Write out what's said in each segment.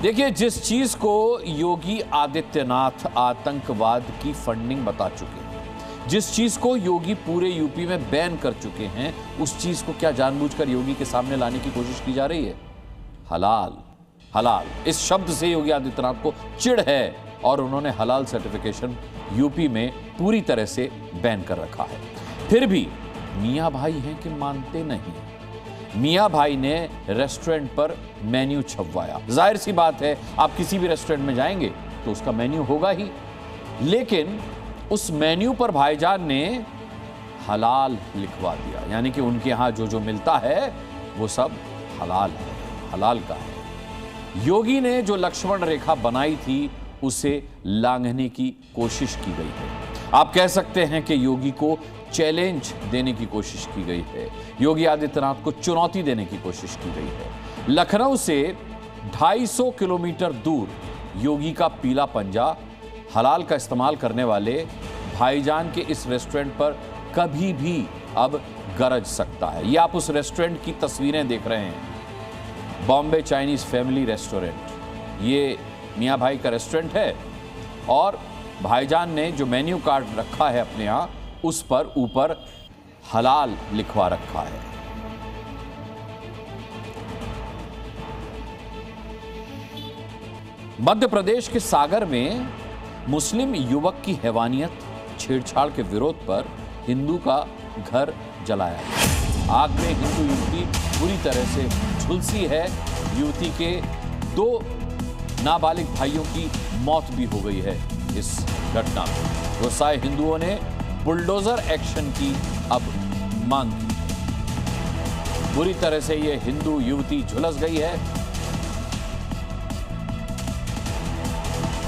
देखिए, जिस चीज को योगी आदित्यनाथ आतंकवाद की फंडिंग बता चुके हैं, जिस चीज को योगी पूरे यूपी में बैन कर चुके हैं, उस चीज को क्या जानबूझकर योगी के सामने लाने की कोशिश की जा रही है? हलाल। हलाल इस शब्द से योगी आदित्यनाथ को चिढ़ है और उन्होंने हलाल सर्टिफिकेशन यूपी में पूरी तरह से बैन कर रखा है। फिर भी मियां भाई हैं कि मानते नहीं। मियां भाई ने रेस्टोरेंट पर मेन्यू छपवाया। जाहिर सी बात है, आप किसी भी रेस्टोरेंट में जाएंगे तो उसका मेन्यू होगा ही, लेकिन उस मेन्यू पर भाईजान ने हलाल लिखवा दिया, यानी कि उनके यहां जो जो मिलता है वो सब हलाल है, हलाल का है। योगी ने जो लक्ष्मण रेखा बनाई थी उसे लांघने की कोशिश की गई है। आप कह सकते हैं कि योगी को चैलेंज देने की कोशिश की गई है, योगी आदित्यनाथ को चुनौती देने की कोशिश की गई है। लखनऊ से 250 किलोमीटर दूर योगी का पीला पंजा हलाल का इस्तेमाल करने वाले भाईजान के इस रेस्टोरेंट पर कभी भी अब गरज सकता है। ये आप उस रेस्टोरेंट की तस्वीरें देख रहे हैं, बॉम्बे चाइनीज फैमिली रेस्टोरेंट। ये मियां भाई का रेस्टोरेंट है और भाईजान ने जो मेन्यू कार्ड रखा है अपने यहां, उस पर ऊपर हलाल लिखवा रखा है। मध्य प्रदेश के सागर में मुस्लिम युवक की हैवानियत छेड़छाड़ के विरोध पर हिंदू का घर जलाया गया। आग में हिंदू युवती बुरी तरह से झुलसी है। युवती के 2 नाबालिग भाइयों की मौत भी हो गई है इस घटना में। गुस्साए हिंदुओं ने बुलडोजर एक्शन की अब मांग की। बुरी तरह से यह हिंदू युवती झुलस गई है।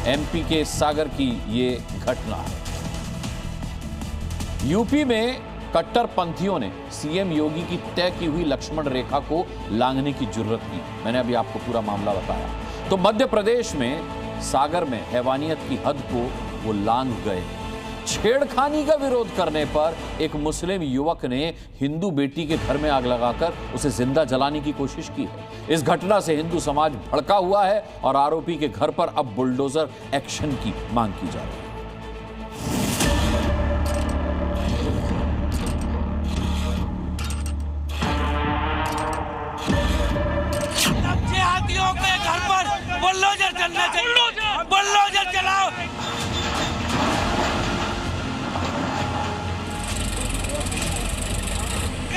एमपी के सागर की ये घटना है। यूपी में कट्टरपंथियों ने सीएम योगी की तय की हुई लक्ष्मण रेखा को लांघने की जुर्रत की। मैंने अभी आपको पूरा मामला बताया। तो मध्य प्रदेश में सागर में हैवानियत की हद को वो लांघ गए। छेड़खानी का विरोध करने पर एक मुस्लिम युवक ने हिंदू बेटी के घर में आग लगाकर उसे जिंदा जलाने की कोशिश की है। इस घटना से हिंदू समाज भड़का हुआ है और आरोपी के घर पर अब बुलडोजर एक्शन की मांग की जा रही है। जिहादियों के घर पर बुलडोजर चलना चाहिए। बुलडोजर चलाओ।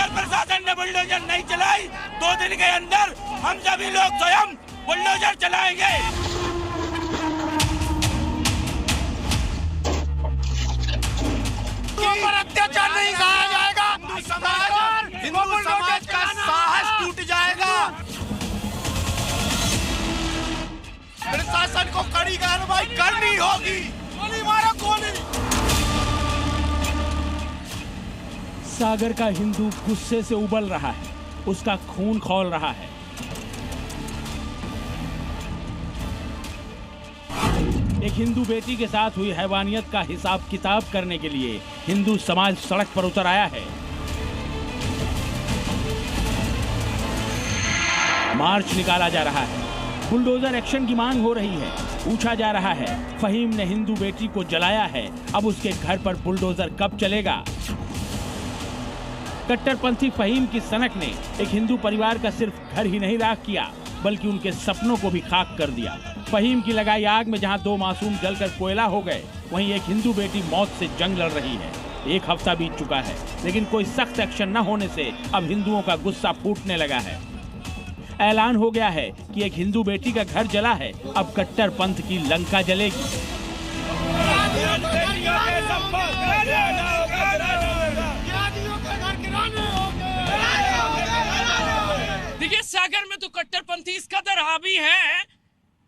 प्रशासन ने बुलडोजर नहीं चलाई, 2 दिन के अंदर हम सभी लोग स्वयं बुलडोजर चलाएंगे। पर अत्याचार नहीं कहा जाएगा। हिंदू समाज का साहस टूट जाएगा। प्रशासन को कड़ी कार्रवाई करनी होगी। गोली मारो, गोली। सागर का हिंदू गुस्से से उबल रहा है, उसका खून खौल रहा है। एक हिंदू बेटी के साथ हुई हैवानियत का हिसाब किताब करने के लिए हिंदू समाज सड़क पर उतर आया है। मार्च निकाला जा रहा है, बुलडोजर एक्शन की मांग हो रही है। पूछा जा रहा है, फहीम ने हिंदू बेटी को जलाया है, अब उसके घर पर बुलडोजर कब चलेगा? कट्टरपंथी फहीम की सनक ने एक हिंदू परिवार का सिर्फ घर ही नहीं राख किया, बल्कि उनके सपनों को भी खाक कर दिया। फहीम की लगाई आग में जहां 2 मासूम जलकर कोयला हो गए, वहीं एक हिंदू बेटी मौत से जंग लड़ रही है। 1 हफ्ता बीत चुका है, लेकिन कोई सख्त एक्शन न होने से अब हिंदुओं का गुस्सा फूटने लगा है। ऐलान हो गया है कि एक हिंदू बेटी का घर जला है, अब कट्टरपंथ की लंका जलेगी। देखिए, सागर में तो कट्टरपंथी इस कदर हावी है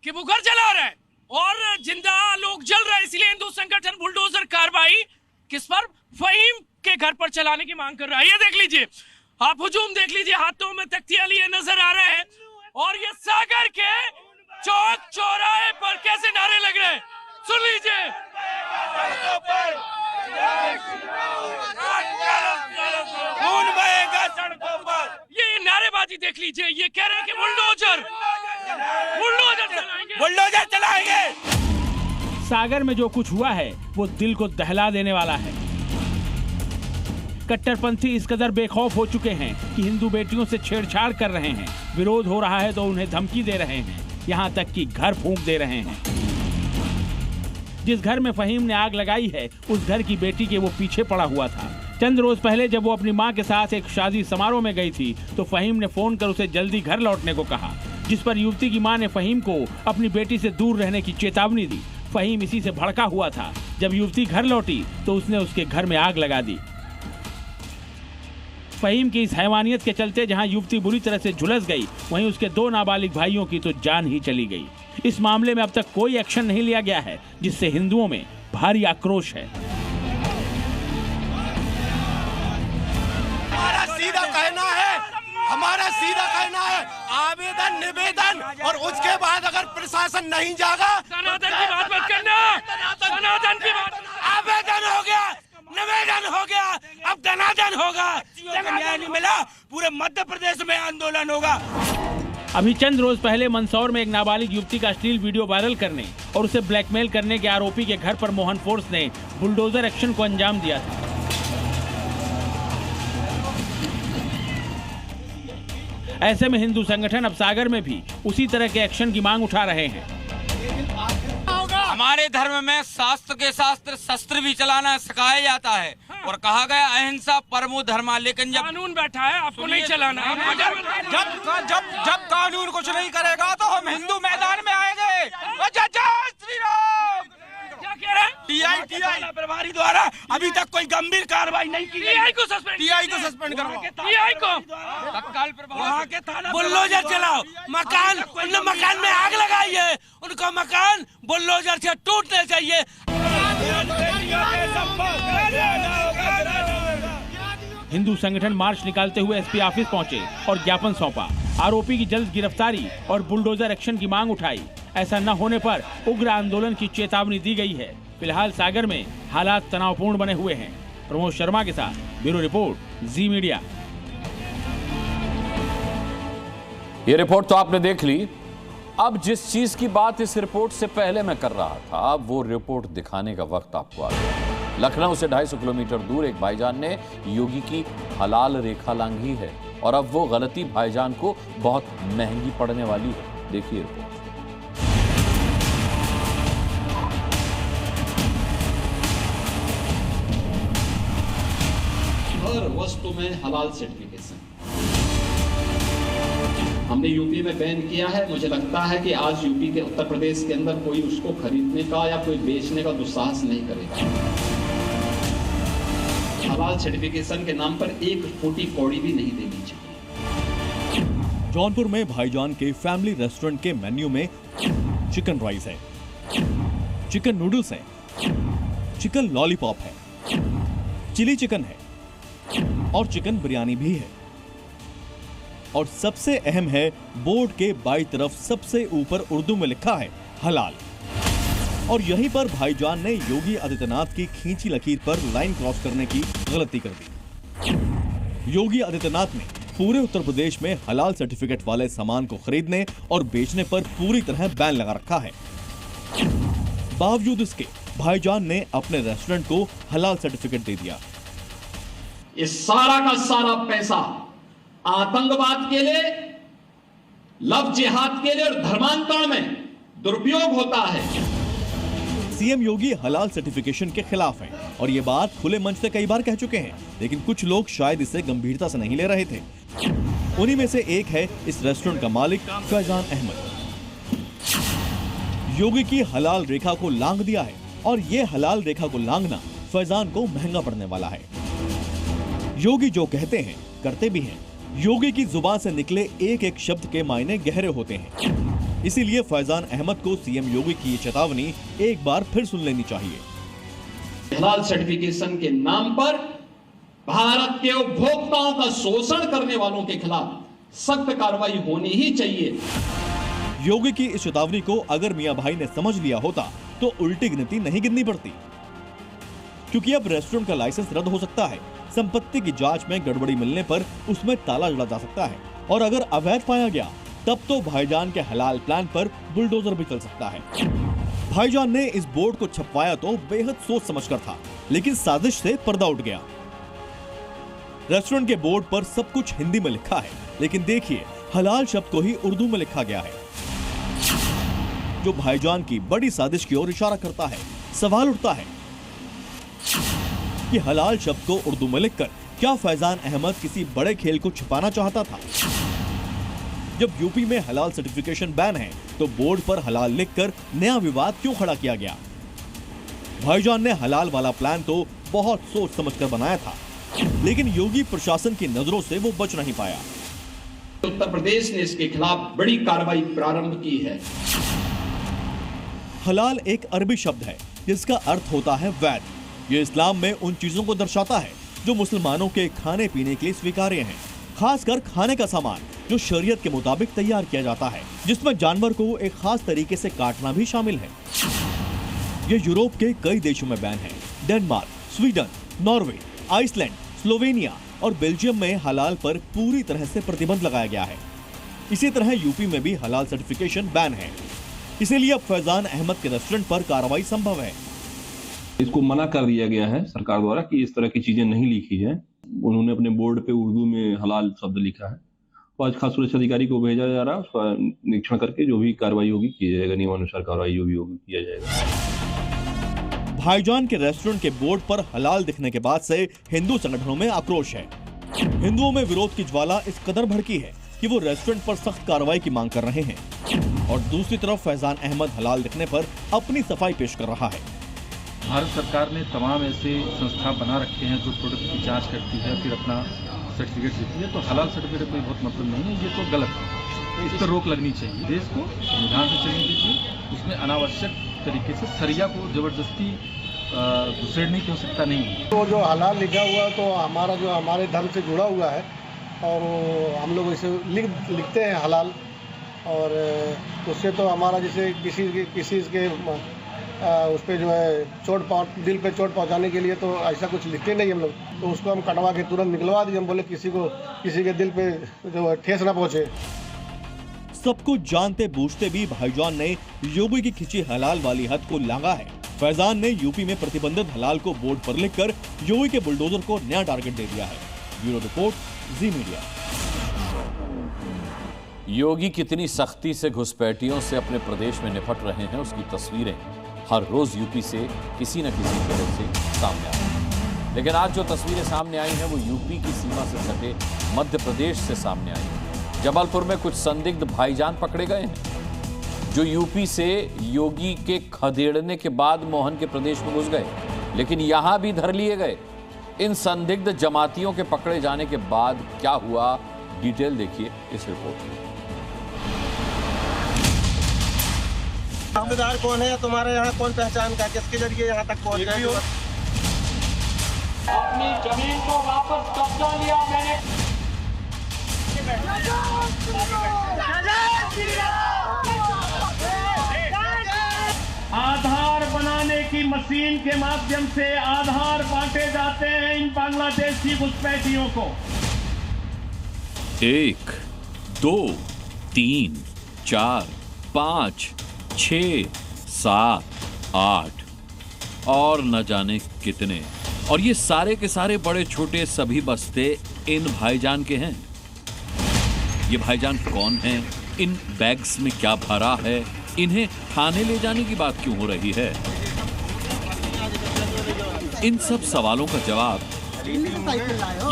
कि वो घर जला रहा है और जिंदा लोग जल रहे हैं। इसलिए हिंदू संगठन बुलडोजर कार्रवाई किस पर? फहीम के घर पर चलाने की मांग कर रहा है। ये देख लीजिए, आप हुजूम देख लीजिए, हाथों में तख्तियां लिए नजर आ रहे हैं और ये सागर के चौक चौराहे पर कैसे नारे लग रहे हैं, सुन लीजिए। खून बहेगा सड़कों पर। ये नारेबाजी देख लीजिए, ये कह रहे हैं कि बुलडोजर चलाएंगे। बुलडोजर चलाएंगे। सागर में जो कुछ हुआ है वो दिल को दहला देने वाला है। कट्टरपंथी इस कदर बेखौफ हो चुके हैं कि हिंदू बेटियों से छेड़छाड़ कर रहे हैं। विरोध हो रहा है तो उन्हें धमकी दे रहे हैं, यहाँ तक कि घर फूंक दे रहे हैं। जिस घर में फहीम ने आग लगाई है उस घर की बेटी के वो पीछे पड़ा हुआ था। चंद रोज पहले जब वो अपनी मां के साथ एक शादी समारोह में गई थी तो फहीम ने फोन कर उसे जल्दी घर लौटने को कहा, जिस पर युवती की मां ने फहीम को अपनी बेटी से दूर रहने की चेतावनी दी। फहीम इसी से भड़का हुआ था। जब युवती घर लौटी तो उसने उसके घर में आग लगा दी। फहीम की इस हैवानियत के चलते जहां युवती बुरी तरह से झुलस गई, वहीं उसके 2 नाबालिग भाइयों की तो जान ही चली गई। इस मामले में अब तक कोई एक्शन नहीं लिया गया है, जिससे हिंदुओं में भारी आक्रोश है। हमारा सीधा कहना है आवेदन निवेदन, और उसके बाद अगर प्रशासन नहीं जागा, सनातन की बात मत करना, सनातन की बात। आवेदन हो गया, निवेदन हो गया, अब धनादन होगा। न्याय नहीं मिला, पूरे मध्य प्रदेश में आंदोलन होगा। अभी चंद रोज पहले मंदसौर में एक नाबालिग युवती का अश्लील वीडियो वायरल करने और उसे ब्लैकमेल करने के आरोपी के घर पर मोहन फोर्स ने बुलडोजर एक्शन को अंजाम दिया था। ऐसे में हिंदू संगठन अब सागर में भी उसी तरह के एक्शन की मांग उठा रहे हैं। हमारे धर्म में शास्त्र के शास्त्र शस्त्र भी चलाना सिखाया जाता है और कहा गया अहिंसा परमो धर्मा, लेकिन जब कानून बैठा है आपको नहीं चलाना। जब कानून कुछ नहीं करेगा तो हम हिंदू मैदान में आएंगे। जय श्री राम। क्या कह रहे हैं? टीआई प्रभारी द्वारा अभी तक कोई गंभीर कार्रवाई नहीं की गई। टीआई को सस्पेंड करो। टीआई को तत्काल प्रभाव वहाँ के थाना बुलडोजर चलाओ। मकान, उन मकान में आग लगाई है, उनका मकान बुलडोजर से टूटने चाहिए। हिंदू संगठन मार्च निकालते हुए एसपी ऑफिस पहुंचे और ज्ञापन सौंपा। आरोपी की जल्द गिरफ्तारी और बुलडोजर एक्शन की मांग उठाई। ऐसा न होने पर उग्र आंदोलन की चेतावनी दी गई है। फिलहाल सागर में हालात तनावपूर्ण बने हुए हैं। प्रमोद शर्मा के साथ ब्यूरो रिपोर्ट, जी मीडिया। ये रिपोर्ट तो आपने देख ली। अब जिस चीज की बात इस रिपोर्ट से पहले मैं कर रहा था, अब वो रिपोर्ट दिखाने का वक्त आपको आ गया। लखनऊ से 250 किलोमीटर दूर एक भाईजान ने योगी की हलाल रेखा लांघी है और अब वो गलती भाईजान को बहुत महंगी पड़ने वाली है। देखिए रिपोर्ट। हर वस्तु में हलाल सर्टिफिकेशन हमने यूपी में बैन किया है। मुझे लगता है कि आज यूपी के उत्तर प्रदेश के अंदर कोई उसको खरीदने का या कोई बेचने का दुस्साहस नहीं करेगा। हलाल सर्टिफिकेशन के नाम पर एक फूटी कौड़ी भी नहीं देनी चाहिए। जौनपुर में भाईजान के फैमिली रेस्टोरेंट के मेन्यू में चिकन राइस है, चिकन नूडल्स है, चिकन लॉलीपॉप है, चिली चिकन है और चिकन बिरयानी भी है। और सबसे अहम है, बोर्ड के बाईं तरफ सबसे ऊपर उर्दू में लिखा है हलाल। और यहीं पर भाईजान ने योगी आदित्यनाथ की खींची लकीर पर लाइन क्रॉस करने की गलती कर दी। योगी आदित्यनाथ ने पूरे उत्तर प्रदेश में हलाल सर्टिफिकेट वाले सामान को खरीदने और बेचने पर पूरी तरह बैन लगा रखा है। बावजूद इसके भाईजान ने अपने रेस्टोरेंट को हलाल सर्टिफिकेट दे दिया। ये सारा का सारा पैसा आतंकवाद के लिए, लव जिहाद के लिए और धर्मांतरण में दुरुपयोग होता है। सीएम योगी हलाल सर्टिफिकेशन के खिलाफ हैं और ये बात खुले मंच से कई बार कह चुके हैं, लेकिन कुछ लोग शायद इसे गंभीरता से नहीं ले रहे थे। उन्हीं में से एक है इस रेस्टोरेंट का मालिक फैजान अहमद। योगी की हलाल रेखा को लांघ दिया है और ये हलाल रेखा को लांघना फैजान को महंगा पड़ने वाला है। योगी जो कहते हैं करते भी हैं। योगी की जुबान से निकले एक एक शब्द के मायने गहरे होते हैं। इसीलिए फैजान अहमद को सीएम योगी की ये चेतावनी एक बार फिर सुन लेनी चाहिए। हलाल सर्टिफिकेशन के नाम पर भारत के उपभोक्ताओं का शोषण करने वालों के खिलाफ सख्त कार्रवाई होनी ही चाहिए। योगी की इस चेतावनी को अगर मियां भाई ने समझ लिया होता तो उल्टी गिनती नहीं गिननी पड़ती, क्योंकि अब रेस्टोरेंट का लाइसेंस रद्द हो सकता है। संपत्ति की जांच में गड़बड़ी मिलने पर उसमें ताला जड़ा जा सकता है और अगर अवैध पाया गया तब तो भाईजान के हलाल प्लान पर बुलडोजर भी चल सकता है। भाईजान ने इस बोर्ड को छपवाया तो बेहद सोच समझकर था, लेकिन साजिश से पर्दा उठ गया। रेस्टोरेंट के बोर्ड पर सब कुछ हिंदी में लिखा है, लेकिन देखिए हलाल शब्द को ही उर्दू में लिखा गया है, जो भाईजान की बड़ी साजिश की ओर इशारा करता है। सवाल उठता है कि हलाल शब्द को उर्दू में लिखकर क्या फैजान अहमद किसी बड़े खेल को छिपाना चाहता था? जब यूपी में हलाल सर्टिफिकेशन बैन है तो बोर्ड पर हलाल लिखकर नया विवाद क्यों खड़ा किया गया? भाईजान ने हलाल वाला प्लान तो बहुत सोच समझकर बनाया था, लेकिन योगी प्रशासन की नजरों से वो बच नहीं पाया। उत्तर प्रदेश ने इसके खिलाफ बड़ी कार्रवाई प्रारंभ की है। हलाल एक अरबी शब्द है जिसका अर्थ होता है वैध। ये इस्लाम में उन चीजों को दर्शाता है जो मुसलमानों के खाने पीने के लिए स्वीकार्य हैं, खासकर खाने का सामान जो शरीयत के मुताबिक तैयार किया जाता है, जिसमें जानवर को एक खास तरीके से काटना भी शामिल है। ये यूरोप के कई देशों में बैन है। Denmark, Sweden, Norway, Iceland, Slovenia और बेल्जियम में हलाल पर पूरी तरह से प्रतिबंध लगाया गया है। इसी तरह यूपी में भी हलाल सर्टिफिकेशन बैन है। इसीलिए अब फैजान अहमद के रेस्टोरेंट पर कार्रवाई संभव है। इसको मना कर दिया गया है सरकार द्वारा कि इस तरह की चीजें नहीं लिखी जाए। उन्होंने अपने बोर्ड पे उर्दू में हलाल शब्द लिखा है। तो आज खास सुरक्षा अधिकारी को भेजा जा रहा है, उसका निरीक्षण करके जो भी कार्रवाई होगी की जाएगा, नियमानुसार कार्रवाई जो भी होगी किया जाएगा। भाईजान के रेस्टोरेंट के बोर्ड पर हलाल दिखने के बाद से हिंदू संगठनों में आक्रोश है। हिंदुओं में विरोध की ज्वाला इस कदर भड़की है कि वो रेस्टोरेंट पर सख्त कार्रवाई की मांग कर रहे हैं, और दूसरी तरफ फैजान अहमद हलाल दिखने पर अपनी सफाई पेश कर रहा है। भारत सरकार ने तमाम ऐसे संस्था बना रखे हैं जो प्रोडक्ट की जांच करती है, फिर अपना सर्टिफिकेट देती है। तो हलाल सर्टिफिकेट कोई बहुत मतलब नहीं है, ये तो गलत है। इस पर रोक लगनी चाहिए। देश को संविधान से चलने दीजिए। उसमें अनावश्यक तरीके से सरिया को जबरदस्ती घुसेड़ने की आवश्यकता नहीं है। तो जो हलाल लिखा हुआ तो हमारा जो हमारे धर्म से जुड़ा हुआ है, और हम लोग इसे लिखते हैं हलाल, और उससे तो हमारा जैसे किसी के उस पर जो है दिल पे चोट पहुंचाने के लिए तो ऐसा कुछ लिखते नहीं हम लोग। तो उसको हम कटवा के तुरंत निकलवा दिए। हम बोले किसी के दिल पे जो है ठेस ना पहुंचे। सब कुछ जानते बूझते भी भाईजान ने योगी की खिंची हलाल वाली हद को लांघा है। फैजान ने यूपी में प्रतिबंधित हलाल को बोर्ड पर लिखकर योगी के बुलडोजर को नया टारगेट दे दिया है। ब्यूरो रिपोर्ट, जी मीडिया। योगी कितनी सख्ती से घुसपैठियों से अपने प्रदेश में निपट रहे हैं, उसकी तस्वीरें हर रोज यूपी से किसी न किसी तरह से सामने आ रही हैं। लेकिन आज जो तस्वीरें सामने आई हैं वो यूपी की सीमा से सटे मध्य प्रदेश से सामने आई हैं। जबलपुर में कुछ संदिग्ध भाईजान पकड़े गए हैं जो यूपी से योगी के खदेड़ने के बाद मोहन के प्रदेश में घुस गए, लेकिन यहां भी धर लिए गए। इन संदिग्ध जमातियों के पकड़े जाने के बाद क्या हुआ, डिटेल देखिए इस रिपोर्ट में। दावेदार कौन है, तुम्हारे यहाँ कौन पहचान का, किसके जरिए यहाँ तक पहुँच गए हो? अपनी जमीन को वापस कब्जा लिया मैंने। आधार बनाने की मशीन के माध्यम से आधार बांटे जाते हैं इन बांग्लादेशी घुसपैठियों को। 1, 2, 3, 4, 5, 6, 7, 8 और न जाने कितने, और ये सारे के सारे बड़े छोटे सभी बस्ते इन भाईजान के हैं। ये भाईजान कौन हैं? इन बैग्स में क्या भरा है? इन्हें थाने ले जाने की बात क्यों हो रही है? इन सब सवालों का जवाब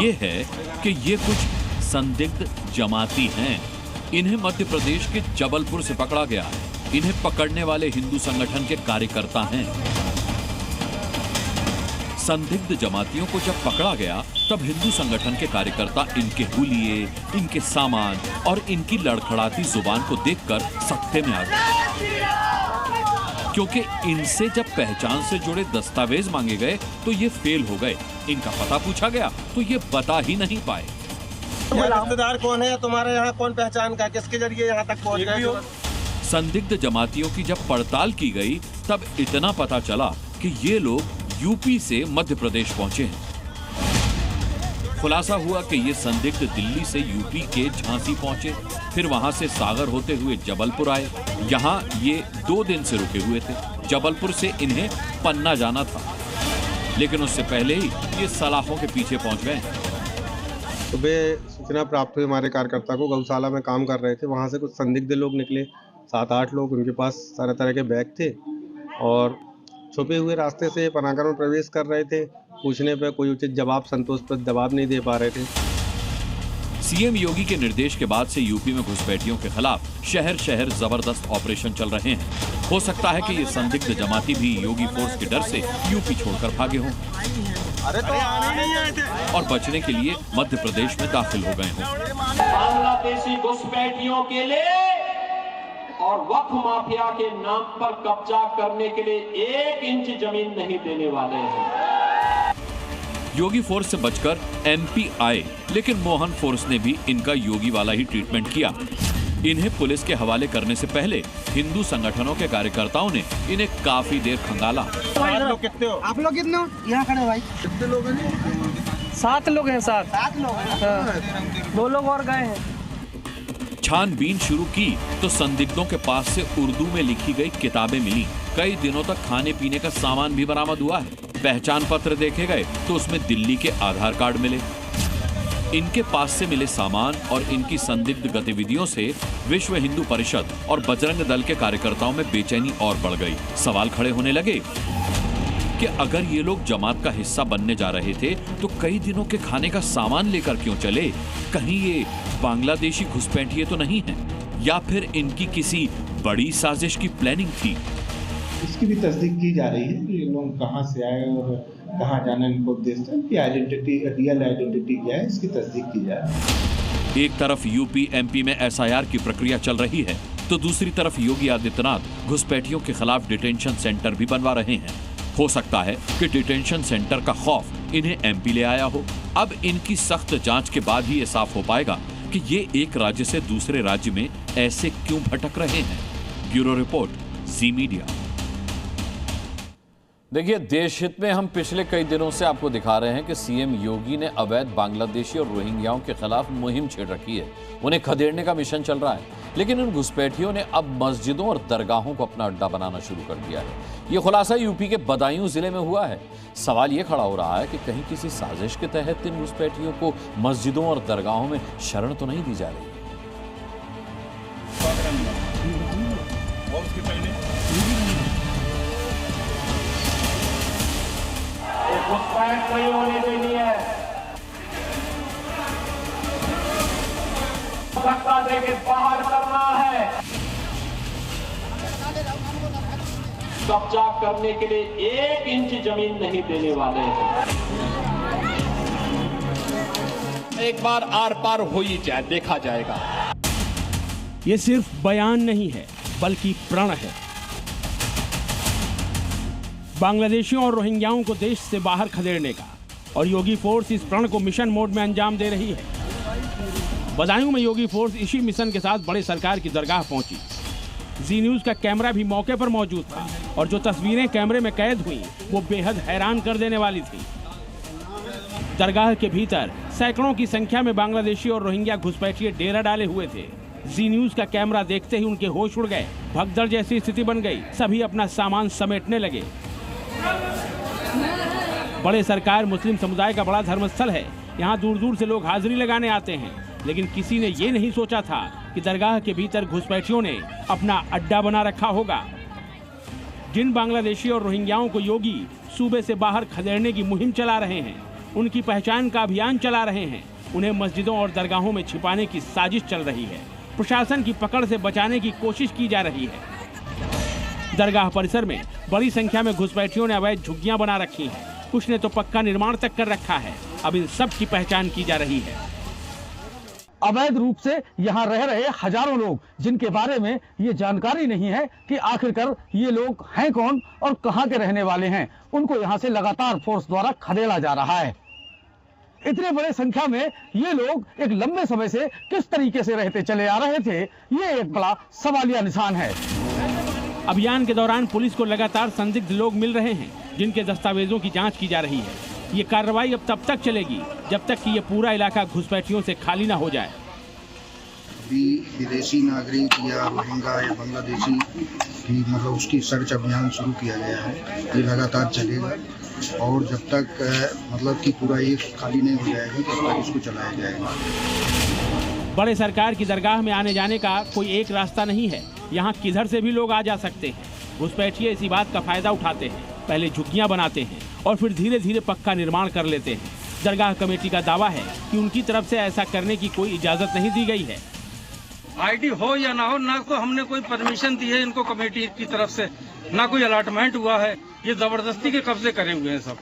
ये है कि ये कुछ संदिग्ध जमाती हैं। इन्हें मध्य प्रदेश के जबलपुर से पकड़ा गया है। इन्हें पकड़ने वाले हिंदू संगठन के कार्यकर्ता हैं। संदिग्ध जमातियों को जब पकड़ा गया तब हिंदू संगठन के कार्यकर्ता इनके हुलिये, इनके सामान और इनकी लड़खड़ाती जुबान को देखकर सख्ते में आ गए, क्योंकि इनसे जब पहचान से जुड़े दस्तावेज मांगे गए तो ये फेल हो गए। इनका पता पूछा गया तो ये बता ही नहीं पाए। दावेदार कौन है, तुम्हारे यहाँ कौन पहचान का, किसके जरिए यहाँ तक पहुँच गए हो? संदिग्ध जमातियों की जब पड़ताल की गई तब इतना पता चला कि ये लोग यूपी से मध्य प्रदेश पहुंचे हैं। खुलासा हुआ कि ये संदिग्ध दिल्ली से यूपी के झांसी पहुंचे, फिर वहां से सागर होते हुए जबलपुर आए। यहाँ ये 2 दिन से रुके हुए थे। जबलपुर से इन्हें पन्ना जाना था, लेकिन उससे पहले ही ये सलाखों के पीछे पहुंच गए। सुबह सूचना प्राप्त हुई हमारे कार्यकर्ता को, गौशाला में काम कर रहे थे, वहाँ से कुछ संदिग्ध लोग निकले, 7-8 लोग। उनके पास तरह तरह के बैग थे और छुपे हुए रास्ते से पनागर में प्रवेश कर रहे थे। पूछने पर कोई उचित जवाब, संतोषप्रद जवाब नहीं दे पा रहे थे। सीएम योगी के निर्देश के बाद से यूपी में घुसपैठियों के खिलाफ शहर शहर जबरदस्त ऑपरेशन चल रहे हैं। हो सकता है कि ये संदिग्ध जमाती भी योगी फोर्स के डर से यूपी छोड़कर भागे हों और बचने के लिए मध्य प्रदेश में दाखिल हो गए हों। बांग्लादेशी घुसपैठियों के लिए और वक्फ माफिया के नाम पर कब्जा करने के लिए 1 इंच जमीन नहीं देने वाले हैं। योगी फोर्स से बचकर एमपी आए, लेकिन मोहन फोर्स ने भी इनका योगी वाला ही ट्रीटमेंट किया। इन्हें पुलिस के हवाले करने से पहले हिंदू संगठनों के कार्यकर्ताओं ने इन्हें काफी देर खंगाला। आप लोग कितने हो? आप लोग कितने हो? यहाँ खड़े भाई। कितने लोग हैं? 7 लोग हैं। 7 लोग। 2 लोग और गए हैं। छानबीन शुरू की तो संदिग्धों के पास से उर्दू में लिखी गई किताबें मिली। कई दिनों तक खाने पीने का सामान भी बरामद हुआ है। पहचान पत्र देखे गए तो उसमें दिल्ली के आधार कार्ड मिले। इनके पास से मिले सामान और इनकी संदिग्ध गतिविधियों से विश्व हिंदू परिषद और बजरंग दल के कार्यकर्ताओं में बेचैनी और बढ़ गई। सवाल खड़े होने लगे कि अगर ये लोग जमात का हिस्सा बनने जा रहे थे तो कई दिनों के खाने का सामान लेकर क्यों चले? कहीं ये बांग्लादेशी घुसपैठिए तो नहीं है, या फिर इनकी किसी बड़ी साजिश की प्लानिंग थी? इसकी भी तस्दीक की जा रही है कि ये लोग कहां से आए और कहां जाना इनको उद्देश्य है। इनकी आइडेंटिटी, रियल आइडेंटिटी क्या है, इसकी तस्दीक की जा रही है। एक तरफ यूपी एमपी में एसआईआर की प्रक्रिया चल रही है तो दूसरी तरफ योगी आदित्यनाथ घुसपैठियों के खिलाफ डिटेंशन सेंटर भी बनवा रहे हैं। हो सकता है कि डिटेंशन सेंटर का खौफ इन्हें एमपी ले आया हो। अब इनकी सख्त जांच के बाद ही ये साफ हो पाएगा कि ये एक राज्य से दूसरे राज्य में ऐसे क्यों भटक रहे हैं। ब्यूरो रिपोर्ट, जी मीडिया। देखिए, देश हित में हम पिछले कई दिनों से आपको दिखा रहे हैं कि सीएम योगी ने अवैध बांग्लादेशी और रोहिंग्याओं के खिलाफ मुहिम छेड़ रखी है। उन्हें खदेड़ने का मिशन चल रहा है, लेकिन उन घुसपैठियों ने अब मस्जिदों और दरगाहों को अपना अड्डा बनाना शुरू कर दिया है। ये खुलासा यूपी के बदायूं जिले में हुआ है। सवाल ये खड़ा हो रहा है कि कहीं किसी साजिश के तहत इन घुसपैठियों को मस्जिदों और दरगाहों में शरण तो नहीं दी जा रही? घुसपैठ नहीं होने देनी है। धक्का देके बाहर करना है। कब्जा करने के लिए 1 इंच जमीन नहीं देने वाले हैं। एक बार आर पार हो ही जाए, देखा जाएगा। ये सिर्फ बयान नहीं है, बल्कि प्रण है। बांग्लादेशियों और रोहिंग्याओं को देश से बाहर खदेड़ने का, और योगी फोर्स इस प्रण को मिशन मोड में अंजाम दे रही है। बदायूं में योगी फोर्स इसी मिशन के साथ बड़े सरकार की दरगाह पहुंची। जी न्यूज का कैमरा भी मौके पर मौजूद था और जो तस्वीरें कैमरे में कैद हुई वो बेहद हैरान कर देने वाली थी। दरगाह के भीतर सैकड़ों की संख्या में बांग्लादेशी और रोहिंग्या घुसपैठिए डेरा डाले हुए थे। जी न्यूज का कैमरा देखते ही उनके होश उड़ गए। भगदड़ जैसी स्थिति बन गई। सभी अपना सामान समेटने लगे। बड़े सरकार मुस्लिम समुदाय का बड़ा धर्मस्थल है। यहाँ दूर दूर से लोग हाजिरी लगाने आते हैं, लेकिन किसी ने ये नहीं सोचा था कि दरगाह के भीतर घुसपैठियों ने अपना अड्डा बना रखा होगा। जिन बांग्लादेशी और रोहिंग्याओं को योगी सूबे से बाहर खदेड़ने की मुहिम चला रहे हैं, उनकी पहचान का अभियान चला रहे हैं, उन्हें मस्जिदों और दरगाहों में छिपाने की साजिश चल रही है। प्रशासन की पकड़ से बचाने की कोशिश की जा रही है। दरगाह परिसर में बड़ी संख्या में घुसपैठियों ने अवैध झुग्गियां बना रखी हैं। कुछ ने तो पक्का निर्माण तक कर रखा है। अब इन सब की पहचान की जा रही है। अवैध रूप से यहाँ रह रहे हजारों लोग, जिनके बारे में ये जानकारी नहीं है कि आखिरकार ये लोग हैं कौन और कहाँ के रहने वाले हैं, उनको यहाँ से लगातार फोर्स द्वारा खदेड़ा जा रहा है। इतने बड़े संख्या में ये लोग एक लंबे समय से किस तरीके से रहते चले आ रहे थे, ये एक बड़ा सवालिया निशान है। अभियान के दौरान पुलिस को लगातार संदिग्ध लोग मिल रहे हैं, जिनके दस्तावेजों की जांच की जा रही है। ये कार्रवाई अब तब तक चलेगी जब तक कि ये पूरा इलाका घुसपैठियों से खाली ना हो जाए। भी विदेशी नागरिक या रोहिंग्या या बांग्लादेशी की मतलब उसकी सर्च अभियान शुरू किया गया है। ये लगातार चलेगा और जब तक मतलब कि पूरा ये खाली नहीं हो जाएगा तब तक इसको चलाया जाएगा। बड़े सरकार की दरगाह में आने जाने का कोई एक रास्ता नहीं है। यहाँ किधर से भी लोग आ जा सकते हैं। घुसपैठिए इसी बात का फायदा उठाते हैं, पहले झुग्गियाँ बनाते हैं और फिर धीरे धीरे पक्का निर्माण कर लेते हैं। दरगाह कमेटी का दावा है कि उनकी तरफ से ऐसा करने की कोई इजाजत नहीं दी गई है। आईडी हो या ना हो, ना को हमने कोई परमिशन दी है इनको कमेटी की तरफ से, ना कोई अलॉटमेंट हुआ है। ये जबरदस्ती के कब्जे करे हुए हैं सब।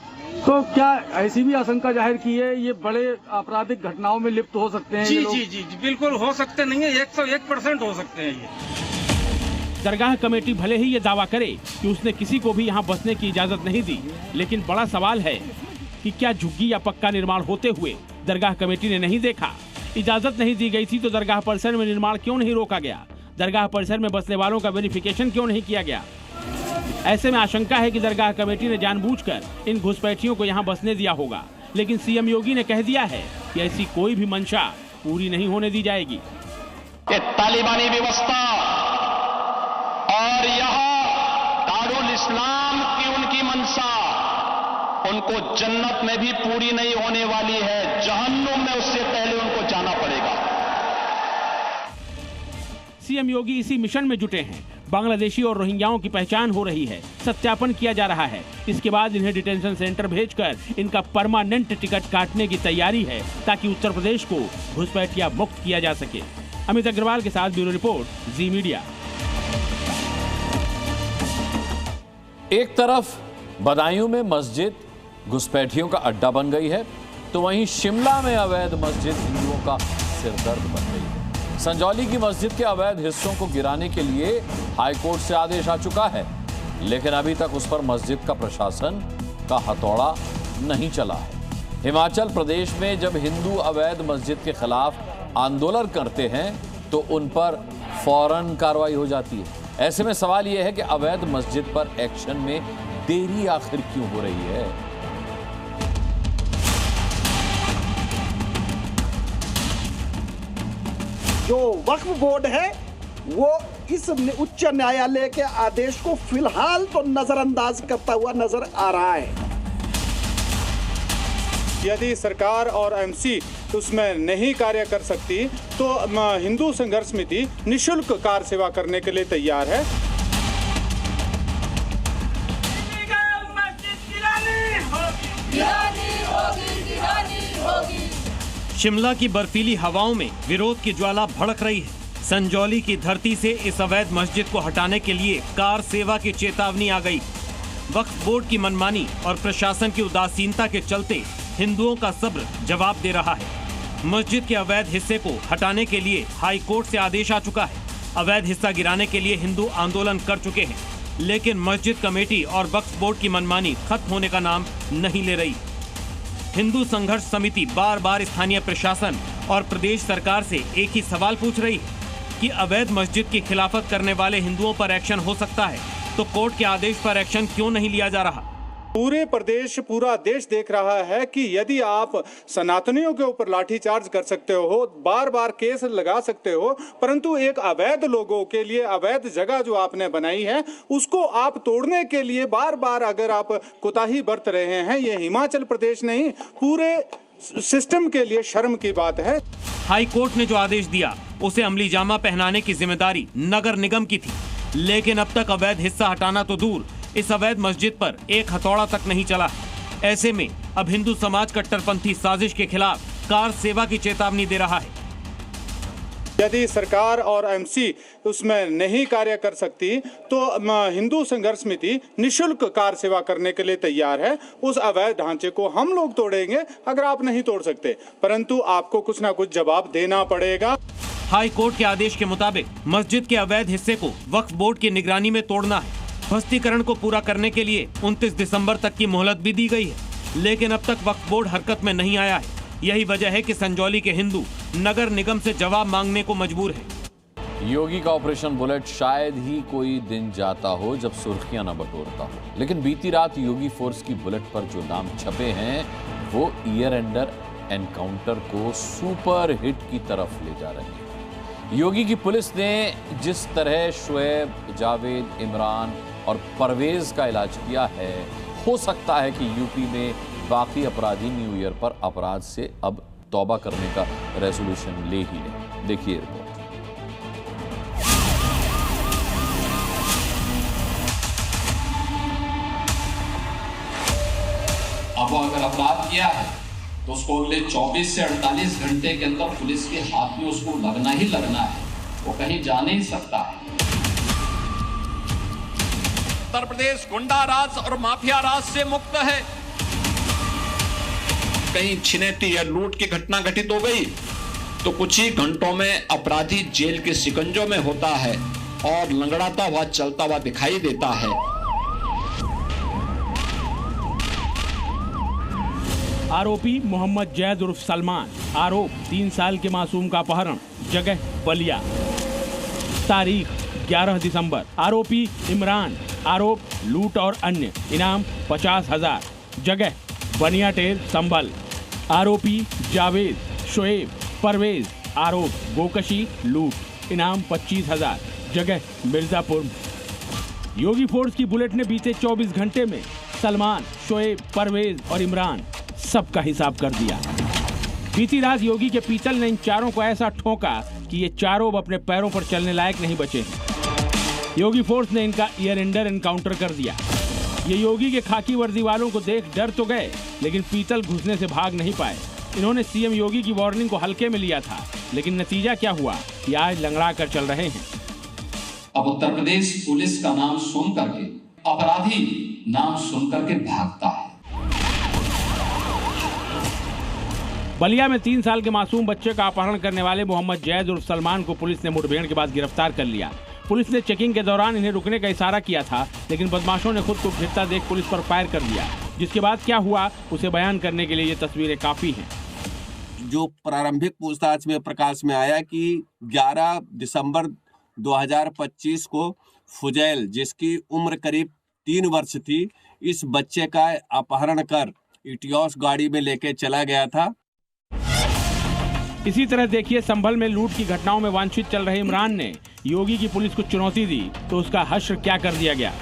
तो क्या ऐसी भी आशंका जाहिर की है ये बड़े आपराधिक घटनाओं में लिप्त हो सकते हैं? जी जी जी बिल्कुल हो सकते नहीं है, 101% हो सकते हैं ये। दरगाह कमेटी भले ही ये दावा करे कि उसने किसी को भी यहाँ बसने की इजाजत नहीं दी, लेकिन बड़ा सवाल है कि क्या झुग्गी या पक्का निर्माण होते हुए दरगाह कमेटी ने नहीं देखा? इजाजत नहीं दी गई थी तो दरगाह परिसर में निर्माण क्यों नहीं रोका गया? दरगाह परिसर में बसने वालों का वेरिफिकेशन क्यों नहीं किया गया? ऐसे में आशंका है कि दरगाह कमेटी ने जानबूझकर इन घुसपैठियों को यहाँ बसने दिया होगा। लेकिन सीएम योगी ने कह दिया है कि ऐसी कोई भी मंशा पूरी नहीं होने दी जाएगी। ये तालिबानी व्यवस्था और यहाँ दारुल इस्लाम की उनकी मंशा उनको जन्नत में भी पूरी नहीं होने वाली है, जहन्नुम में उससे पहले उनको जाना पड़ेगा। सीएम योगी इसी मिशन में जुटे हैं। बांग्लादेशी और रोहिंग्याओं की पहचान हो रही है, सत्यापन किया जा रहा है। इसके बाद इन्हें डिटेंशन सेंटर भेजकर इनका परमानेंट टिकट काटने की तैयारी है ताकि उत्तर प्रदेश को घुसपैठिया मुक्त किया जा सके। अमित अग्रवाल के साथ ब्यूरो रिपोर्ट, जी मीडिया। एक तरफ बदायूं में मस्जिद घुसपैठियों का अड्डा बन गई है तो वहीं शिमला में अवैध मस्जिद हिंदुओं का सिरदर्द बन गई है। संजौली की मस्जिद के अवैध हिस्सों को गिराने के लिए हाईकोर्ट से आदेश आ चुका है, लेकिन अभी तक उस पर मस्जिद का प्रशासन का हथौड़ा नहीं चला है। हिमाचल प्रदेश में जब हिंदू अवैध मस्जिद के खिलाफ आंदोलन करते हैं तो उन पर फौरन कार्रवाई हो जाती है। ऐसे में सवाल यह है कि अवैध मस्जिद पर एक्शन में देरी आखिर क्यों हो रही है? जो वक्फ बोर्ड है वो इस उच्च न्यायालय के आदेश को फिलहाल तो नजरअंदाज करता हुआ नजर आ रहा है। यदि सरकार और एमसी उसमें नहीं कार्य कर सकती तो हिंदू संघर्ष समिति निःशुल्क कार सेवा करने के लिए तैयार है। शिमला की बर्फीली हवाओं में विरोध की ज्वाला भड़क रही है। संजौली की धरती से इस अवैध मस्जिद को हटाने के लिए कार सेवा की चेतावनी आ गई। वक्फ बोर्ड की मनमानी और प्रशासन की उदासीनता के चलते हिंदुओं का सब्र जवाब दे रहा है। मस्जिद के अवैध हिस्से को हटाने के लिए हाई कोर्ट से आदेश आ चुका है। अवैध हिस्सा गिराने के लिए हिंदू आंदोलन कर चुके हैं, लेकिन मस्जिद कमेटी और वक्फ बोर्ड की मनमानी खत्म होने का नाम नहीं ले रही। हिंदू संघर्ष समिति बार बार स्थानीय प्रशासन और प्रदेश सरकार से एक ही सवाल पूछ रही है कि अवैध मस्जिद की खिलाफत करने वाले हिंदुओं पर एक्शन हो सकता है तो कोर्ट के आदेश पर एक्शन क्यों नहीं लिया जा रहा? पूरे प्रदेश, पूरा देश देख रहा है कि यदि आप सनातनियों के ऊपर लाठीचार्ज कर सकते हो, बार बार केस लगा सकते हो, परंतु एक अवैध लोगों के लिए अवैध जगह जो आपने बनाई है उसको आप तोड़ने के लिए बार बार अगर आप कोताही बरत रहे हैं, ये हिमाचल प्रदेश नहीं पूरे सिस्टम के लिए शर्म की बात है। हाई कोर्ट ने जो आदेश दिया उसे अमली जामा पहनाने की जिम्मेदारी नगर निगम की थी, लेकिन अब तक अवैध हिस्सा हटाना तो दूर, इस अवैध मस्जिद पर एक हथौड़ा तक नहीं चला। ऐसे में अब हिंदू समाज कट्टरपंथी साजिश के खिलाफ कार सेवा की चेतावनी दे रहा है। यदि सरकार और एमसी उसमें नहीं कार्य कर सकती तो हिंदू संघर्ष समिति निःशुल्क कार सेवा करने के लिए तैयार है। उस अवैध ढांचे को हम लोग तोड़ेंगे अगर आप नहीं तोड़ सकते, परंतु आपको कुछ ना कुछ जवाब देना पड़ेगा। हाई कोर्ट के आदेश के मुताबिक मस्जिद के अवैध हिस्से को वक्फ बोर्ड की निगरानी में तोड़ना है। ध्वस्तीकरण को पूरा करने के लिए 29 दिसंबर तक की मोहलत भी दी गई है, लेकिन अब तक वक्फ बोर्ड हरकत में नहीं आया है। यही वजह है कि संजौली के हिंदू नगर निगम से जवाब मांगने को मजबूर है। योगी का ऑपरेशन बुलेट शायद ही कोई दिन जाता हो जब सुर्खियां न बटोरता हो, लेकिन बीती रात योगी फोर्स की बुलेट पर जो नाम छपे हैं वो ईयर एंडर एनकाउंटर को सुपर हिट की तरफ ले जा रहे हैं। योगी की पुलिस ने जिस तरह शोएब, जावेद, इमरान और परवेज का इलाज किया है, हो सकता है कि यूपी में बाकी अपराधी न्यू ईयर पर अपराध से अब तौबा करने का रेजोल्यूशन ले ही लें। देखिए रिपोर्ट। अब अगर अपराध किया है तो उसको अगले 24 से 48 घंटे के अंदर पुलिस के हाथ में उसको लगना ही लगना है, वो कहीं जा नहीं सकता है। उत्तर प्रदेश गुंडा राज और माफिया राज से मुक्त है। कहीं छिनैती या लूट की घटना घटित हो गई तो कुछ ही घंटों में अपराधी जेल के शिकंजों में होता है और लंगड़ाता हुआ चलता हुआ दिखाई देता है। आरोपी मोहम्मद जैद उर्फ सलमान, आरोप 3 साल के मासूम का अपहरण, जगह बलिया, तारीख 11 दिसंबर। आरोपी इमरान, आरोप लूट और अन्य, इनाम 50,000, जगह बनियाटेर संभल। आरोपी जावेद, शोएब, परवेज, आरोप गोकशी, लूट, इनाम 25,000, जगह मिर्जापुर। योगी फोर्स की बुलेट ने बीते 24 घंटे में सलमान, शोएब, परवेज और इमरान सबका हिसाब कर दिया। बीती रात योगी के पीतल ने इन चारों को ऐसा ठोका कि ये चारों अब अपने पैरों पर चलने लायक नहीं बचे हैं। योगी फोर्स ने इनका ईयर एंडर एनकाउंटर कर दिया। ये योगी के खाकी वर्दी वालों को देख डर तो गए, लेकिन पीतल घुसने से भाग नहीं पाए। इन्होंने सीएम योगी की वार्निंग को हल्के में लिया था, लेकिन नतीजा क्या हुआ ये आज लंगड़ा कर चल रहे हैं। अब उत्तर प्रदेश पुलिस का नाम सुन करके अपराधी नाम सुन करके भागता है। बलिया में 3 साल के मासूम बच्चे का अपहरण करने वाले मोहम्मद जैद उर्फ सलमान को पुलिस ने मुठभेड़ के बाद गिरफ्तार कर लिया। पुलिस ने चेकिंग के दौरान इन्हें रुकने का इशारा किया था, लेकिन बदमाशों ने खुद को घिरता देख पुलिस पर फायर कर दिया, जिसके बाद क्या हुआ उसे बयान करने के लिए ये तस्वीरें काफी हैं। जो प्रारंभिक पूछताछ में प्रकाश में आया कि 11 दिसंबर 2025 को फुजैल, जिसकी उम्र करीब 3 वर्ष थी, इस बच्चे का अपहरण कर इटियोस गाड़ी में लेके चला गया था। इसी तरह देखिए, संभल में लूट की घटनाओं में वांछित चल रहे इमरान ने योगी की पुलिस को चुनौती दी तो उसका हश्र क्या कर दिया गया।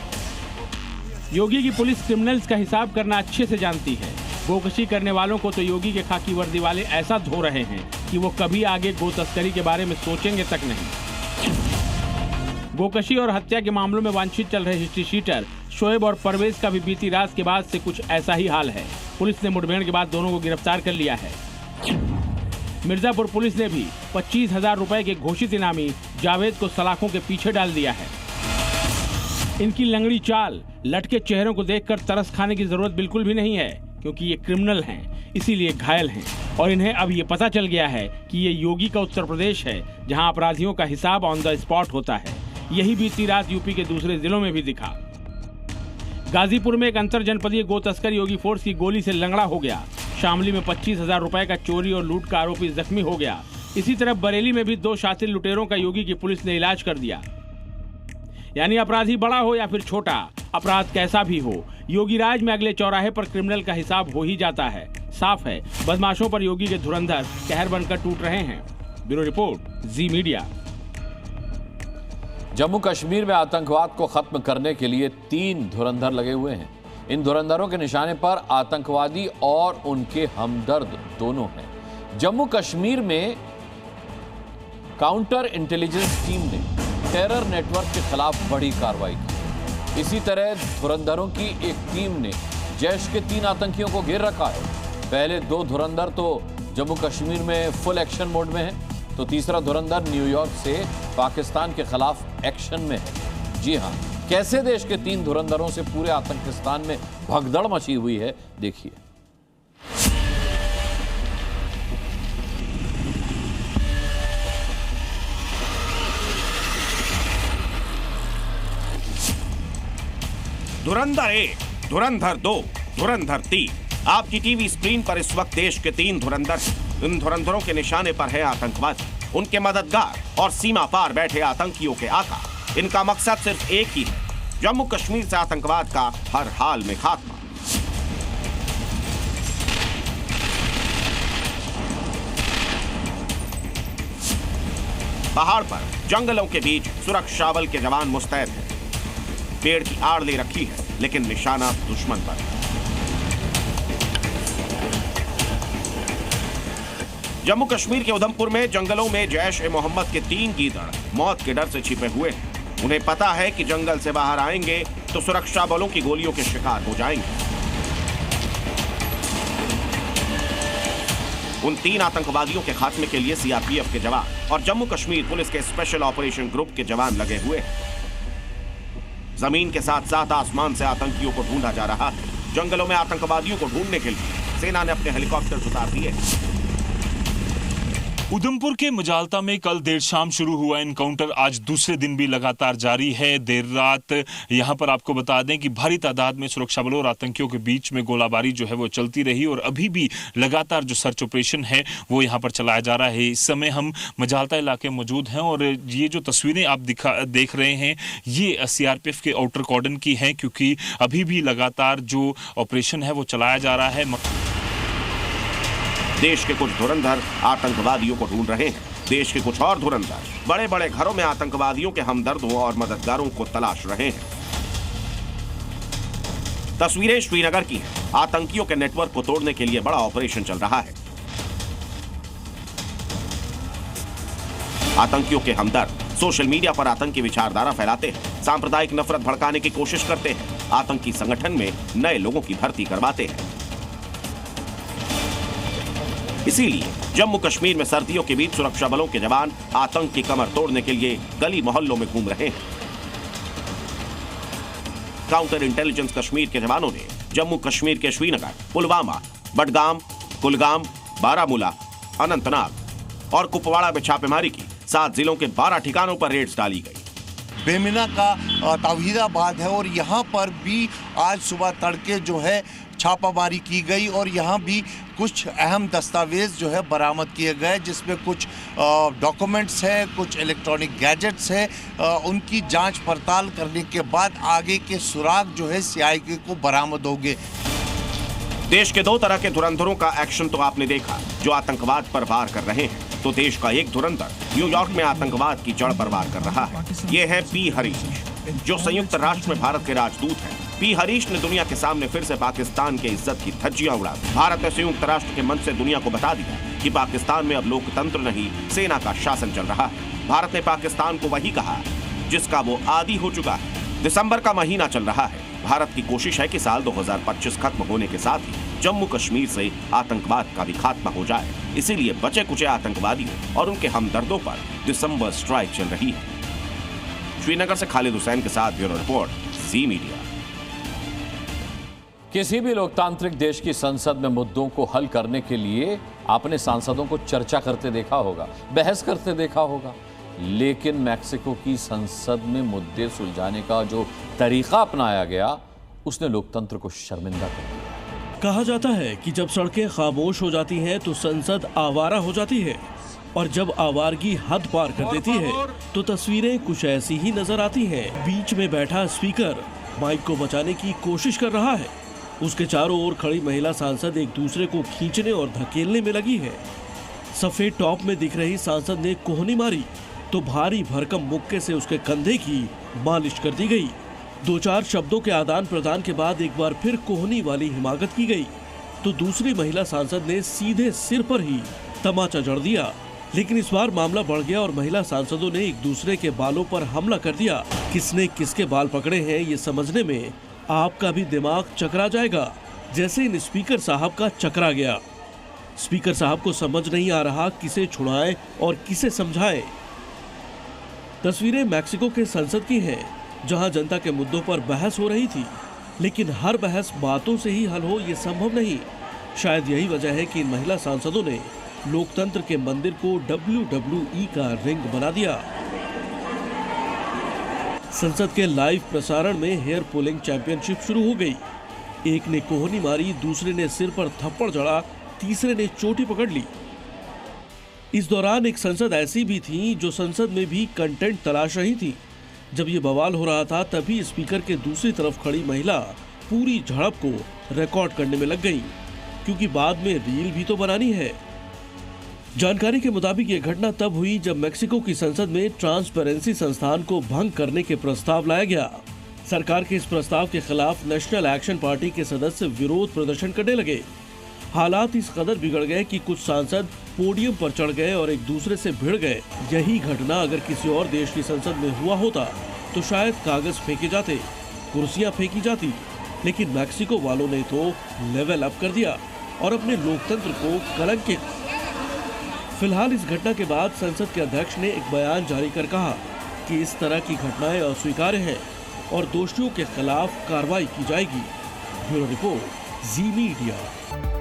योगी की पुलिस क्रिमिनल्स का हिसाब करना अच्छे से जानती है। गोकशी करने वालों को तो योगी के खाकी वर्दी वाले ऐसा धो रहे हैं कि वो कभी आगे गो तस्करी के बारे में सोचेंगे तक नहीं। गोकशी और हत्या के मामलों में वांछित चल रहे हिस्ट्री शीटर शोएब और परवेज का भी बीती रात के बाद से कुछ ऐसा ही हाल है। पुलिस ने मुठभेड़ के बाद दोनों को गिरफ्तार कर लिया है। मिर्जापुर पुलिस ने भी 25,000 रुपए के घोषित इनामी जावेद को सलाखों के पीछे डाल दिया है। इनकी लंगड़ी चाल, लटके चेहरों को देखकर तरस खाने की जरूरत बिल्कुल भी नहीं है, क्योंकि ये क्रिमिनल हैं, इसीलिए घायल हैं। और इन्हें अब ये पता चल गया है कि ये योगी का उत्तर प्रदेश है, जहां अपराधियों का हिसाब ऑन द स्पॉट होता है। यही बीती रात यूपी के दूसरे जिलों में भी दिखा। गाजीपुर में एक अंतर जनपदीय गो तस्कर योगी फोर्स की गोली से लंगड़ा हो गया। शामली में 25,000 रुपए का चोरी और लूट का आरोपी जख्मी हो गया। इसी तरह बरेली में भी 2 शातिर लुटेरों का योगी की पुलिस ने इलाज कर दिया। यानी अपराधी बड़ा हो या फिर छोटा, अपराध कैसा भी हो, योगी राज में अगले चौराहे पर क्रिमिनल का हिसाब हो ही जाता है। साफ है, बदमाशों पर योगी के धुरंधर कहर बनकर टूट रहे हैं। ब्यूरो रिपोर्ट, जी मीडिया। जम्मू कश्मीर में आतंकवाद को खत्म करने के लिए 3 धुरंधर लगे हुए हैं। इन धुरंधरों के निशाने पर आतंकवादी और उनके हमदर्द दोनों हैं। जम्मू कश्मीर में काउंटर इंटेलिजेंस टीम ने टेरर नेटवर्क के खिलाफ बड़ी कार्रवाई की। इसी तरह धुरंधरों की एक टीम ने जैश के 3 आतंकियों को घेर रखा है। पहले 2 धुरंधर तो जम्मू कश्मीर में फुल एक्शन मोड में है, तो तीसरा धुरंधर न्यूयॉर्क से पाकिस्तान के खिलाफ एक्शन में है। जी हां, कैसे देश के 3 धुरंधरों से पूरे आतंकिस्तान में भगदड़ मची हुई है, देखिए। धुरंधर 1, धुरंधर 2, धुरंधर 3। आपकी टीवी स्क्रीन पर इस वक्त देश के 3 धुरंधर। इन धुरंधरों के निशाने पर है आतंकवाद। उनके मददगार और सीमा पार बैठे आतंकियों के आका। इनका मकसद सिर्फ एक ही है, जम्मू कश्मीर से आतंकवाद का हर हाल में खात्मा। पहाड़ पर जंगलों के बीच सुरक्षा बल के जवान मुस्तैद हैं। पेड़ की आड़ ले रखी है, लेकिन निशाना दुश्मन पर। जम्मू कश्मीर के उधमपुर में जंगलों में जैश-ए-मोहम्मद के 3 गीदड़ मौत के डर से छिपे हुए हैं। उन्हें पता है कि जंगल से बाहर आएंगे तो सुरक्षा बलों की गोलियों के शिकार हो जाएंगे। उन 3 आतंकवादियों के खात्मे के लिए सीआरपीएफ के जवान और जम्मू कश्मीर पुलिस के स्पेशल ऑपरेशन ग्रुप के जवान लगे हुए हैं। जमीन के साथ साथ आसमान से आतंकियों को ढूंढा जा रहा है। जंगलों में आतंकवादियों को ढूंढने के लिए सेना ने अपने हेलीकॉप्टर उतार दिए। उधमपुर के मजालता में कल देर शाम शुरू हुआ एनकाउंटर आज दूसरे दिन भी लगातार जारी है। देर रात यहां पर आपको बता दें कि भारी तादाद में सुरक्षा बलों और आतंकियों के बीच में गोलाबारी जो है वो चलती रही और अभी भी लगातार जो सर्च ऑपरेशन है वो यहां पर चलाया जा रहा है। इस समय हम मजालता इलाके में मौजूद हैं और ये जो तस्वीरें आप देख रहे हैं ये सीआरपीएफ के आउटर कॉर्डन की हैं, क्योंकि अभी भी लगातार जो ऑपरेशन है वो चलाया जा रहा है। देश के कुछ धुरंधर आतंकवादियों को ढूंढ रहे हैं। देश के कुछ और धुरंधर बड़े बड़े घरों में आतंकवादियों के हमदर्दों और मददगारों को तलाश रहे हैं। तस्वीरें श्रीनगर की हैं। आतंकियों के नेटवर्क को तोड़ने के लिए बड़ा ऑपरेशन चल रहा है। आतंकियों के हमदर्द सोशल मीडिया पर आतंकी विचारधारा फैलाते हैं, सांप्रदायिक नफरत भड़काने की कोशिश करते हैं, आतंकी संगठन में नए लोगों की भर्ती करवाते हैं। इसीलिए जम्मू कश्मीर में सर्दियों के बीच सुरक्षा बलों के जवान आतंक की कमर तोड़ने के लिए गली मोहल्लों में घूम रहे हैं। काउंटर इंटेलिजेंस कश्मीर के जवानों ने जम्मू कश्मीर के श्रीनगर, पुलवामा, बडगाम, कुलगाम, बारामूला, अनंतनाग और कुपवाड़ा में छापेमारी की। 7 जिलों के 12 ठिकानों पर रेड्स डाली गई। बेमिना का तौहीदाबाद है और यहाँ पर भी आज सुबह तड़के जो है छापामारी की गई और यहाँ भी कुछ अहम दस्तावेज जो है बरामद किए गए, जिसमें कुछ डॉक्यूमेंट्स हैं, कुछ इलेक्ट्रॉनिक गैजेट्स हैं। उनकी जांच पड़ताल करने के बाद आगे के सुराग जो है सीआईए को बरामद होंगे। देश के 2 तरह के धुरंधरों का एक्शन तो आपने देखा, जो आतंकवाद पर वार कर रहे हैं। तो देश का एक धुरंधर न्यूयॉर्क में आतंकवाद की जड़ पर वार कर रहा है। ये है पी हरीश, जो संयुक्त राष्ट्र में भारत के राजदूत हैं। पी हरीश ने दुनिया के सामने फिर से पाकिस्तान के इज्जत की धज्जियां उड़ा दी। भारत ने संयुक्त राष्ट्र के मंच से दुनिया को बता दिया कि पाकिस्तान में अब लोकतंत्र नहीं, सेना का शासन चल रहा है। भारत ने पाकिस्तान को वही कहा जिसका वो आदी हो चुका है। दिसंबर का महीना चल रहा है। भारत की कोशिश है कि साल 2025 खत्म होने के साथ ही जम्मू कश्मीर से आतंकवाद का भी खात्मा हो जाए। इसीलिए बचे कुचे आतंकवादियों और उनके हमदर्दों पर दिसंबर स्ट्राइक चल रही है। श्रीनगर से खालिद हुसैन के साथ ब्यूरो रिपोर्ट, जी मीडिया। किसी भी लोकतांत्रिक देश की संसद में मुद्दों को हल करने के लिए आपने सांसदों को चर्चा करते देखा होगा, बहस करते देखा होगा, लेकिन मैक्सिको की संसद में मुद्दे सुलझाने का जो तरीका अपनाया गया उसने लोकतंत्र को शर्मिंदा कर दिया। कहा जाता है कि जब सड़कें खामोश हो जाती हैं तो संसद आवारा हो जाती है, और जब आवारगी हद पार कर देती है तो तस्वीरें कुछ ऐसी ही नजर आती हैं। बीच में बैठा स्पीकर माइक को बचाने की कोशिश कर रहा है, उसके चारों ओर खड़ी महिला सांसद एक दूसरे को खींचने और धकेलने में लगी है। सफेद टॉप में दिख रही सांसद ने कोहनी मारी तो भारी भरकम मुक्के से उसके कंधे की मालिश कर दी गई। 2-4 शब्दों के आदान प्रदान के बाद एक बार फिर कोहनी वाली हिमाकत की गई तो दूसरी महिला सांसद ने सीधे सिर पर ही तमाचा जड़ दिया। लेकिन इस बार मामला बढ़ गया और महिला सांसदों ने एक दूसरे के बालों पर हमला कर दिया। किसने किसके बाल पकड़े हैं ये समझने में आपका भी दिमाग चकरा जाएगा, जैसे इन स्पीकर साहब का चकरा गया। स्पीकर साहब को समझ नहीं आ रहा किसे छुड़ाएं और किसे समझाएं। तस्वीरें मैक्सिको के संसद की हैं, जहां जनता के मुद्दों पर बहस हो रही थी, लेकिन हर बहस बातों से ही हल हो ये संभव नहीं। शायद यही वजह है कि इन महिला सांसदों ने लोकतंत्र के मंदिर को WWE का रिंग बना दिया। संसद के लाइव प्रसारण में हेयर पुलिंग चैंपियनशिप शुरू हो गई। एक ने कोहनी मारी, दूसरे ने सिर पर थप्पड़ जड़ा, तीसरे ने चोटी पकड़ ली। इस दौरान एक संसद ऐसी भी थी जो संसद में भी कंटेंट तलाश रही थी। जब ये बवाल हो रहा था तभी स्पीकर के दूसरी तरफ खड़ी महिला पूरी झड़प को रिकॉर्ड करने में लग गई, क्योंकि बाद में रील भी तो बनानी है। जानकारी के मुताबिक ये घटना तब हुई जब मेक्सिको की संसद में ट्रांसपेरेंसी संस्थान को भंग करने के प्रस्ताव लाया गया। सरकार के इस प्रस्ताव के खिलाफ नेशनल एक्शन पार्टी के सदस्य विरोध प्रदर्शन करने लगे। हालात इस कदर बिगड़ गए कि कुछ सांसद पोडियम पर चढ़ गए और एक दूसरे से भिड़ गए। यही घटना अगर किसी और देश की संसद में हुआ होता तो शायद कागज फेंके जाते, कुर्सियां फेंकी जाती, लेकिन मैक्सिको वालों ने तो लेवल अप कर दिया और अपने लोकतंत्र को कलंकित। फिलहाल इस घटना के बाद संसद के अध्यक्ष ने एक बयान जारी कर कहा कि इस तरह की घटनाएं अस्वीकार्य हैं और दोषियों के खिलाफ कार्रवाई की जाएगी। ब्यूरो रिपोर्ट, जी मीडिया।